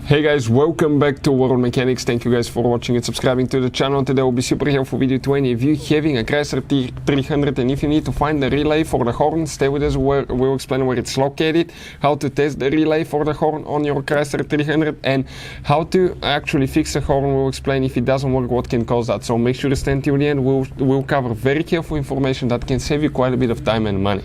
Hey guys, welcome back to World Mechanics. Thank you guys for watching and subscribing to the channel. Today will be super helpful video to any of you having a Chrysler 300, and if you need to find the relay for the horn, stay with us. We'll explain where it's located, how to test the relay for the horn on your Chrysler 300, and how to actually fix the horn. We'll explain if it doesn't work, what can cause that. So make sure to stay until the end. We'll cover very helpful information that can save you quite a bit of time and money.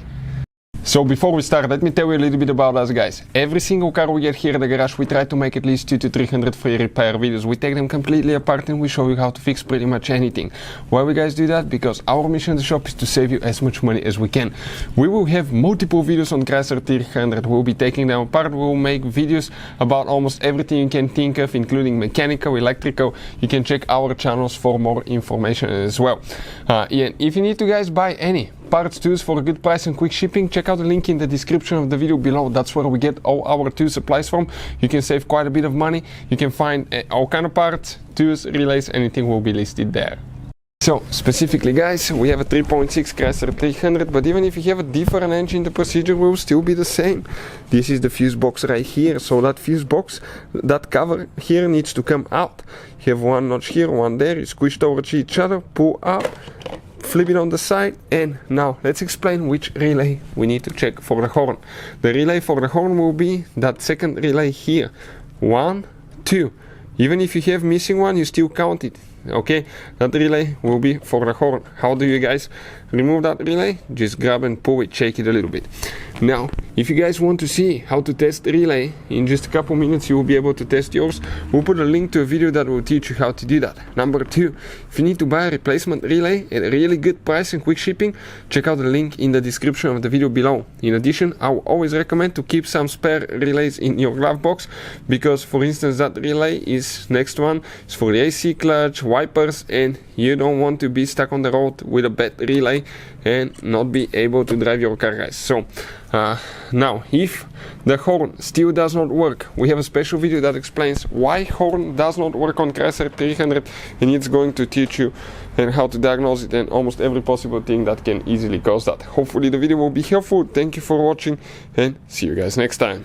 So before we start, let me tell you a little bit about us guys. Every single car we get here at the garage, we try to make at least 200 to 300 free repair videos. We take them completely apart and we show you how to fix pretty much anything. Why we guys do that? Because our mission in the shop is to save you as much money as we can. We will have multiple videos on Chrysler 300. We'll be taking them apart. We'll make videos about almost everything you can think of, including mechanical, electrical. You can check our channels for more information as well. And if you need to guys buy any parts, tools for a good price and quick shipping, check out the link in the description of the video below. That's where we get all our tool supplies from. You can save quite a bit of money. You can find all kind of parts, tools, relays, anything will be listed there. So specifically guys, we have a 3.6 Chrysler 300, but even if you have a different engine, the procedure will still be the same. This is the fuse box right here. So that fuse box, that cover here needs to come out. You have one notch here, one there. You squish towards each other, pull out, flip it on the side, and now let's explain which relay we need to check for the horn. The relay for the horn will be that second relay here. 1, 2. Even if you have missing one, you still count it. Okay, that relay will be for the horn. How do you guys remove that relay? Just grab and pull it, shake it a little bit. Now, if you guys want to see how to test the relay, in just a couple minutes you will be able to test yours. We'll put a link to a video that will teach you how to do that. Number 2, if you need to buy a replacement relay at a really good price and quick shipping, check out the link in the description of the video below. In addition, I will always recommend to keep some spare relays in your glove box, because for instance that relay is next one is for the AC clutch, wipers, and you don't want to be stuck on the road with a bad relay and not be able to drive your car guys. So now if the horn still does not work, we have a special video that explains why horn does not work on Chrysler 300, and it's going to teach you and how to diagnose it and almost every possible thing that can easily cause that. Hopefully the video will be helpful. Thank you for watching and see you guys next time.